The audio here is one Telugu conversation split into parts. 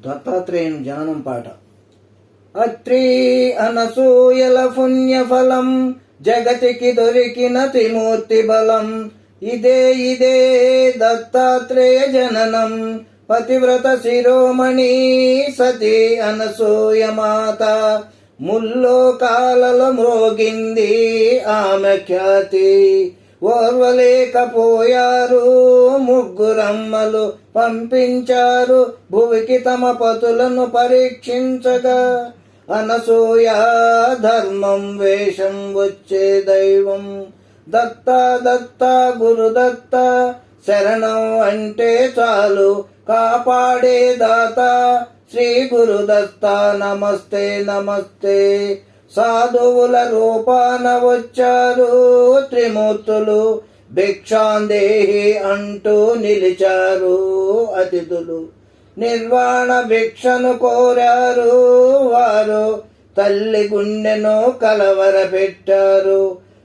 దత్తాత్రేయుని జననం పాట. అత్రి అనసూయల పుణ్యఫలం, జగతికి దొరికిన త్రిమూర్తి బలం. ఇదే ఇదే దత్తాత్రేయ జననం, పతివ్రత శిరోమణి సతీ అనసూయ మాత. ముల్లోకాలలో మ్రోగింది ఆమె ఖ్యాతి, ఓర్వలేకపోయారు ముగ్గురమ్మలు పంపించారు భువికి తమ పతులను పరీక్షించగా. అనసూయ ధర్మం వేషం వచ్చే దైవం, దత్త దత్త గురుదత్త శరణం అంటే చాలు కాపాడే దాత. శ్రీ గురుదత్త నమస్తే నమస్తే. సాధువుల రూపాన వచ్చారు త్రిమూర్తులు, భిక్షాందేహి అంటూ నిలిచారు అతిథులు. నిర్వాణ భిక్షను కోరారు వారు, తల్లి గుండెను కలవర పెట్టారు.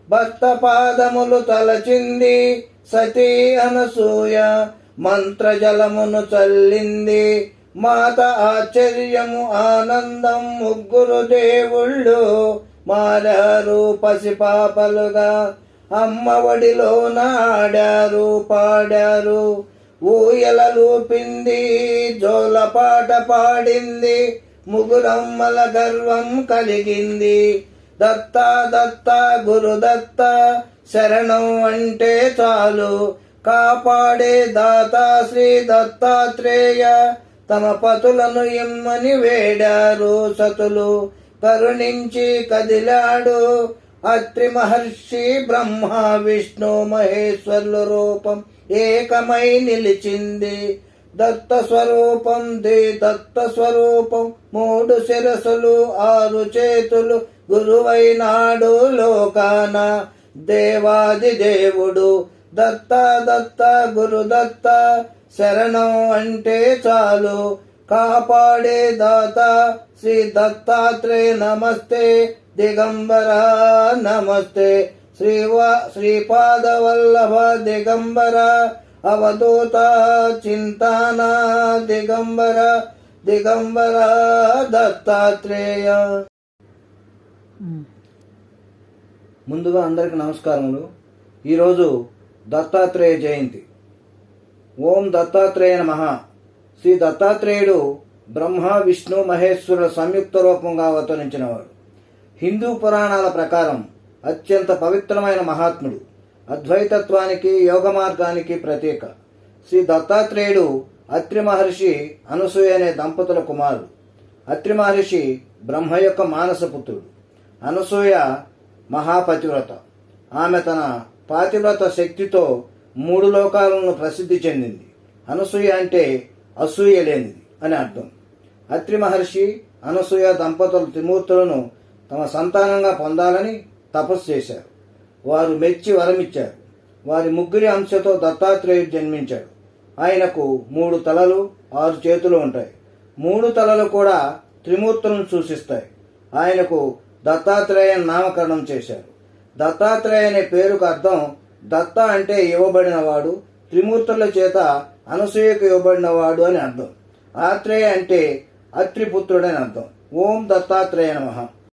భర్త పాదములు తలచింది సతీ అనసూయ, మంత్రజలమును చల్లింది మాత. ఆశ్చర్యము ఆనందం, ముగ్గురు దేవుళ్ళు మారారు పసిపాపలుగా. అమ్మ ఒడిలోన ఆడారు పాడారు, ఊయలలూపింది జోలపాట పాడింది. ముగ్గురమ్మల గర్వం కలిగింది. దత్త దత్త గురుదత్త శరణం అంటే చాలు కాపాడే దాత. శ్రీ దత్తాత్రేయ తమ పతులను ఇమ్మని వేడారు సతులు, కరుణించి కదిలాడు అత్రి మహర్షి. బ్రహ్మ విష్ణు మహేశ్వరుల రూపం ఏకమై నిలిచింది. దత్త స్వరూపం దత్త స్వరూపం, మూడు శిరసులు ఆరు చేతులు, గురువైనాడు లోకాన దేవాది దేవుడు. దత్త దత్త గురుదత్త శరణం అంటే చాలు కాపాడే దాత. శ్రీ దత్తాత్రేయ నమస్తే దిగంబర నమస్తే. శ్రీపాద వల్లభ దిగంబర, అవధూత చింతాన దిగంబర దిగంబర దత్తాత్రేయ. ముందుగా అందరికి నమస్కారములు. ఈరోజు దత్తాత్రేయ జయంతి. ఓం దత్తాత్రేయ నమః. శ్రీ దత్తాత్రేయుడు బ్రహ్మ విష్ణు మహేశ్వరుల సంయుక్త రూపంగా అవతరించినవాడు. హిందూ పురాణాల ప్రకారం అత్యంత పవిత్రమైన మహాత్ముడు, అద్వైతత్వానికి యోగ మార్గానికి ప్రతీక. శ్రీ దత్తాత్రేయుడు అత్రి మహర్షి అనసూయ అనే దంపతుల కుమారుడు. అత్రి మహర్షి బ్రహ్మ యొక్క మానసపుత్రుడు. అనసూయ మహాపతివ్రత. ఆమె తన పాతివ్రత శక్తితో మూడు లోకాలను ప్రసిద్ధి చెందింది. అనసూయ అంటే అసూయ లేనిది అని అర్థం. అత్రి మహర్షి అనసూయ దంపతుల త్రిమూర్తులను తమ సంతానంగా పొందాలని తపస్సు చేశారు. వారు మెచ్చి వరమిచ్చారు. వారి ముగ్గురి అంశతో దత్తాత్రేయుడు జన్మించాడు. ఆయనకు 3 తలలు 6 చేతులు ఉంటాయి. 3 తలలు కూడా త్రిమూర్తులను సూచిస్తాయి. ఆయనకు దత్తాత్రేయ నామకరణం చేశారు. దత్తాత్రేయ అనే పేరుకు అర్థం దత్త అంటే ఇవ్వబడినవాడు, త్రిమూర్తుల చేత అనసూయకు ఇవ్వబడినవాడు అని అర్థం. ఆత్రేయ అంటే అత్రిపుత్రుడని అర్థం. ఓం దత్తాత్రేయ నమః.